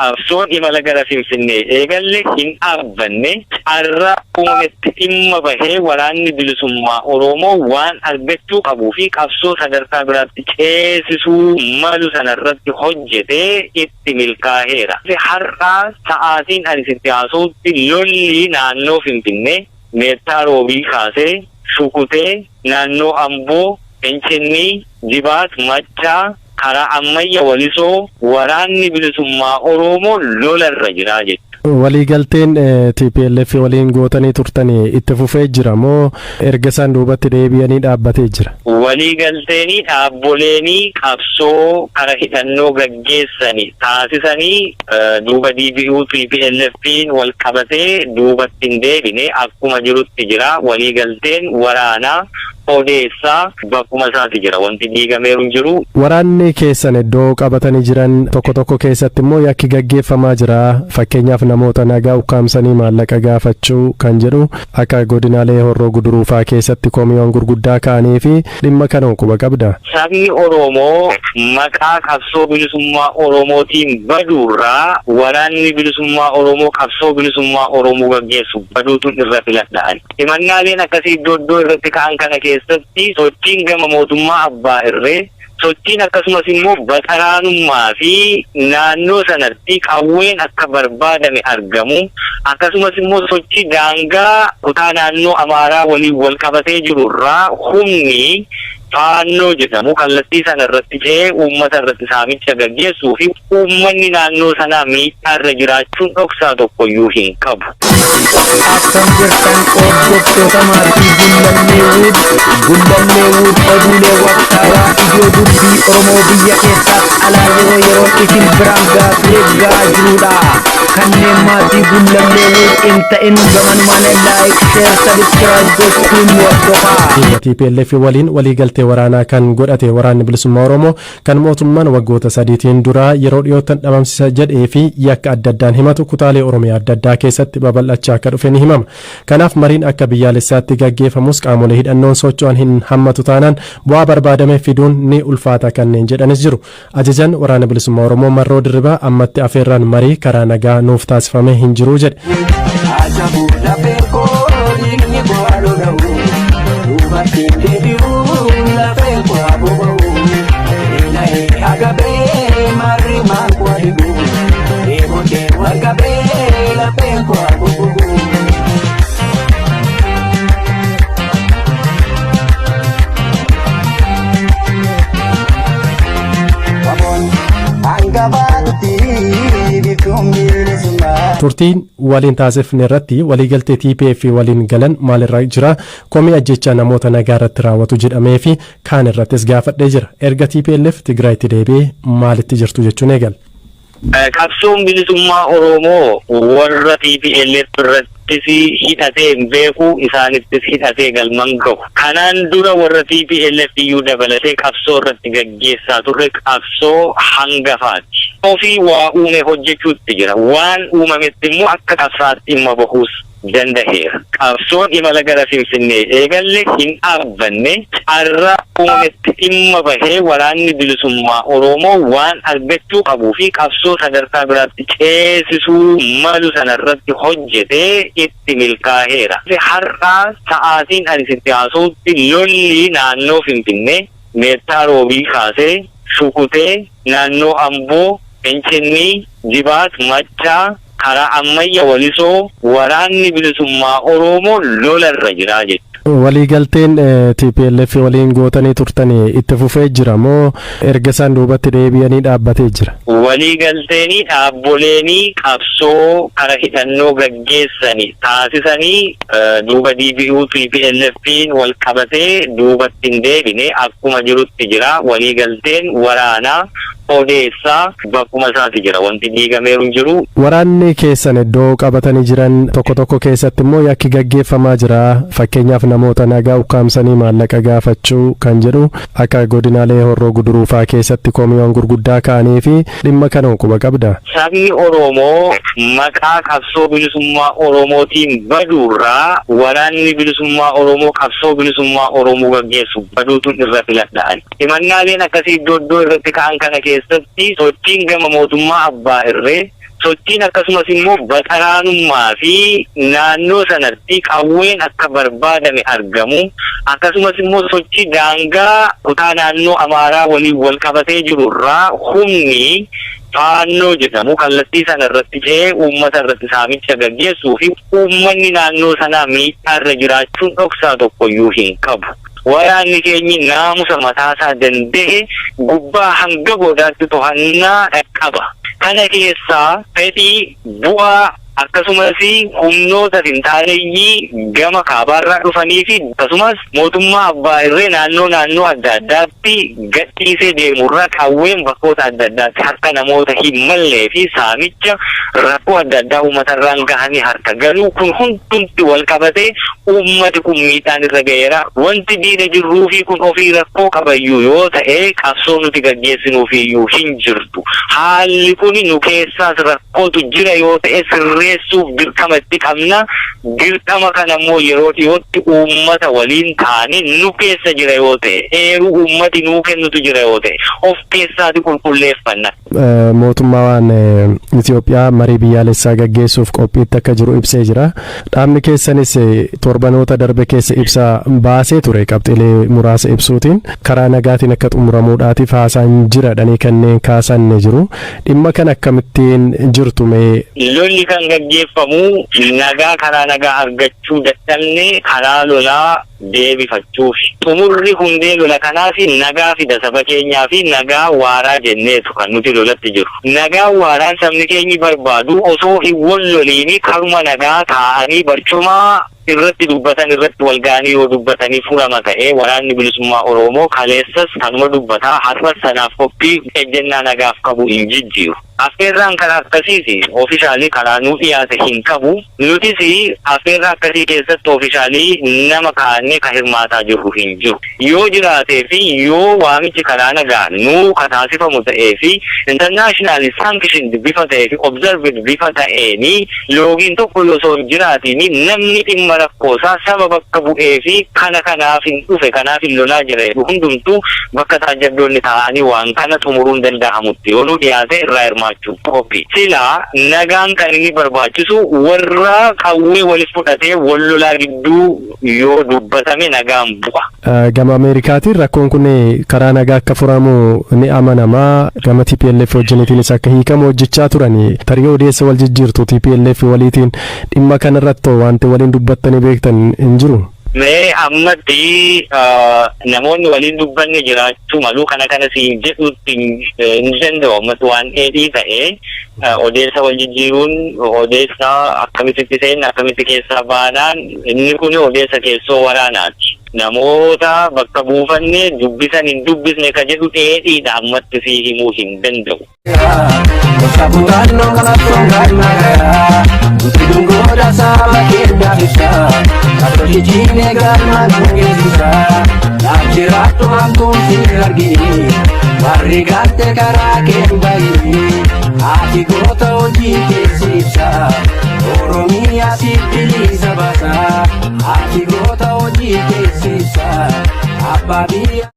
qabsoon imala gara Finfinnee eegalle hin dhaabbanne har'a uumametti dhimma bahee waraanni bilisummaa Oromoo waan argachuu qabuu fi qabsoo sadarkaa biraatti ceesisuu malu sanarratti hojjetee itti milkaa'eera. Har'a sa'aatiin ani sitti haasa'utti lolli naannoo Finfinnee meettaa roobii kaasee shukutee naannoo Amboo Finfinnee Jibaat Maccaa karaa ammayya walisoo waraanni bilisummaa Oromoo lolarra jira jechuudha. Waliigalteen TPLF waliin gootanii turtanii itti fufee jira moo erga isaan duubatti deebi'anii dhaabbatee jira? Waliigalteenii dhaabboleenii qabsoo karaa hidhannoo gaggeessanii taasisanii duuba DBU TPLF'n wal qabatee duubatti hin deebine akkuma jirutti jira. Waliigalteen waraanaa odeessaa bakkuma isaati jira. Wanti diigameeru hin jiru. Waraanni keessan iddoo qabatanii jiran tokko keessatti immoo yakki gaggeeffamaa jira. Fakkeenyaaf namoota nagaa ukkaamsanii maallaqa gaafachuu kan jedhu akka godinaalee Horroo Guduruu fa'aa keessatti komiyoon gurguddaa ka'anii fi dhimma kana quba qabda. Sabni Oromoo maqaa qabsoo bilisummaa Oromootiin baduurraa waraanni bilisummaa Oromoo qabsoo bilisummaa Oromoo gaggeessu baduutu irra filadhaan. Himannaaleen akkasii iddoo irratti ka'an kana keessatti sochiin gama mootummaa abbaa irree sochiin akkasumas immoo baxaraanummaa fi naannoo sanatti qawween akka barbaadame argamu akkasumas immoo sochii daangaa kutaa naannoo Amaaraa waliin wal qabatee jirurraa humni faannoo jedhamu kallattii sana irratti ce'ee uummata irratti saamicha gaggeessuu fi uummanni naannoo sanaa miidhaa irra jiraachuun dhoksaa tokkoyyuu hin qabu. Akkam jirtan hordoftoota maatii Gullallee Wuud oduulee waqtaawaa ijoo dubbii Oromoo biyya keessaatti alaa yeroo isin biraan gaaffilee jirudha. Kanneen maatii Gullallee Wuud hin ta'in gamanumaan laayik sheer sabiskiraayib gochuun hordofaa. TPLF waliin waliigaltee waraanaa kan godhate waraanni bilisummaa Oromoo kan mootummaan waggoota sadiitiin dura yeroo dhiyootan dhabamsiisa jedhee fi yakka adda addaan himatu kutaalee Oromiyaa adda addaa keessatti babal'achaa akka dhufe ni himama. Kanaaf mariin akka biyyaalessaatti gaggeeffamus qaamolee hidhannoon socho'an hin hammatu taanaan bu'aa barbaadame fiduun ni ulfaata kanneen jedhanis jiru. Ajajaan waraana bilisummaa Oromoo Marroo Dirribaa ammatti afeerraan marii karaa nagaa nuuf taasifamee hin jiru jedhe. Turtiin waliin taasifne irratti waliigaltee TPLF waliin galan maalirra jira? Komii ajjechaa namoota nagaa irratti raawwatu jedhamee fi kaan irrattis gaafadhee jira. Erga TPLF Tigraayitti deebi'ee maalitti jirtu jechuun eegal. Qabsoon bilisummaa Oromoo warra TPLF irrattis hidhatee hin beeku isaanittis hidhatee galman gahu. Kanaan dura warra TPLF iyyuu dabalatee qabsoo irratti gaggeessaa turre qabsoo hangafaati. Ofii waa uume hojjechuutti jira. Waan uumametti immoo akka qabsaatti dhimma bahuus danda'eera. Qabsoon imala gara Finfinnee eegalle hin dhaabbanne har'a uumametti dhimma bahee waraanni bilisummaa Oromoo waan argachuu qabuu fi qabsoo sadarkaa biraatti ceesisuu malu sanarratti hojjetee itti milkaa'eera. Har'a sa'aatiin ani sitti haasa'utti lolli naannoo Finfinnee meettaa roobii kaasee shukutee naannoo Amboo Finfinnee Jibaat Maccaa karaa ammayya walisoo waraanni bilisummaa Oromoo lolarra jira jechuudha. Waliigalteen TPLF waliin gootanii turtanii itti fufee jira moo erga isaan duubatti deebi'anii dhaabbatee jira? Waliigalteenii dhaabboleenii qabsoo karaa hidhannoo gaggeessanii taasisanii duuba DBU TPLF'n wal qabatee duubatti hin deebine akkuma jirutti jira. Waliigalteen waraanaa odeessaa bakkuma isaati jira. Wanti diigameeru hin jiru. Waraanni keessan iddoo qabatanii jiran tokko keessatti immoo yakki gaggeeffamaa jira. Fakkeenyaaf namoota nagaa ukkaamsanii maallaqa gaafachuu kan jedhu akka godinaalee Horroo Guduruu fa'aa keessatti komiyoon gurguddaa ka'anii fi dhimma kana quba qabda. Sabni Oromoo maqaa qabsoo bilisummaa Oromootiin baduurraa waraanni bilisummaa Oromoo qabsoo bilisummaa Oromoo gaggeessu baduutu irra filadhaan. Himannaaleen akkasii iddoo irratti ka'an kana keessatti sochiin gama mootummaa abbaa irree sochiin akkasumas immoo baxaraanummaa fi naannoo sanatti qawween akka barbaadame argamu akkasumas immoo sochii daangaa kutaa naannoo Amaaraa waliin wal qabatee jirurraa humni faannoo jedhamu kallattii sana irratti ce'ee uummata irratti saamicha gaggeessuu fi uummanni naannoo sanaa miidhaarra jiraachuun dhoksaa tokkoyyuu hin qabu. Waraanni keenyi naamusa mataasaa danda'e gubbaa hanga boodaatti to'annaa qaba. Kana keessaa fedhii bu'aa akkasumas humnoota finxaaleeyyii gama kaabaarraa dhufanii fi akkasumas mootummaa abbaa irree naannoo adda addaatti gadhiisee deemurraa qawween bakkoota adda addaatti harka namoota hin mallee fi saamicha rakkoo adda addaa uummatarraan gahanii harka galuu kun hundumti wal qabatee uummati kun miidhaan irra ga'eera. Wanti diina jirruu fi kun ofii rakkoo qabayyuu yoo ta'e qabsoo nuti gaggeessinuufiyyuu hin jirtu. Haalli kun nu keessaas rakkootu jira yoo ta'e sirreessuuf dirqama itti qabna. Dirqama kana immoo yeroo dhiyootti uummata waliin taane nu keessa jira yoo ta'e eeruu uummati nuu kennutu jira yoo ta'e of keessaati qulqulleeffanna. Mootummaan Itoophiyaa marii biyyaalessaa gaggeessuuf qophiitti akka jiru ibsee jira. Dhaabni keessanis torbanoota darbe keessa ibsa baasee ture qabxilee muraasa ibsuutiin karaa nagaatiin akka xumuramuudhaatiif haasaan jiradhanii kanneen kaasan jiru. Dhimma kan akkamittiin jirtu mee? Lolli kan gaggeeffamu nagaa karaa nagaa argachuu dadhabne karaa lolaa deebifachuuf xumurri hundee lola kanaaf nagaa fida saba keenyaa fi nagaa waaraa jenneetu kan nuti lolatti jiru. Nagaa waaraan sabni keenyi barbaadu osoo hin wal loliini karuma nagaa taa'anii barcuma irratti dubbatan irratti wal ga'anii yoo dubbatanii furama ta'ee waraanni bilisummaa Oromoo kaleessas kanuma dubbataa har'a sanaaf qophii ejjennaa nagaaf qabu hin jijjiiru. Affeerraan karaa akkasiiti oofishaalii karaa nuu dhiyaate hin qabu. Nutis affeerraa akkasii keessatti oofishaalii nama kaa'annee kan hirmaataa jirru hin jiru. Yoo jiraatee fi yoo waamichi karaa nagaa nuu kataasifamu ta'ee fi international sanctioned bifa ta'ee fi observed bifa ta'eeni loogiin tokko osoo hin jiraatiin namni dhimma rakkoosaa saba bakka bu'ee fi kanaaf hin dhufe kanaaf hin lolaa jira hundumtuu bakka taajabdoonni taa'anii waan kana xumuruun danda'amutti yoo nu dhiyaate irraa hirmaachuu qophii. Silaa nagaan kan inni barbaachisu warra qawwee waliif fudhatee wal lolaa gidduu yoo dubbatame nagaan bu'a. Gama Ameerikaatiin rakkoon kun karaa nagaa akka furamu ni amanamaa. Gama TPLF wajjiniitiinis akka hiikamu hojjechaa turani. Tarii odeessa wal jijjiirtu TPLF waliitiin dhimma kanarratti wanti waliin dubbattanii beektan hin jiru? Mee ammatti namoonni waliin dubbanne jiraachuu malu kana si jedhutti hin danda'u ammatti waan dheedhii ta'e odeessa wal jijjiiruun odeessa akkamitti seenna akkamitti keessaa baanaan inni kun odeessa keessoo waraanaati. Namoota bakka buufanne dubbisan hin dubbisne ka jedhu dheedhiidha ammatti si himuu hin danda'u. Warrigalte karaa keembayi ati goota hojii keessibsa Oromiyaa si bilisa basa ati goota hojii keessibsa abbaa biyya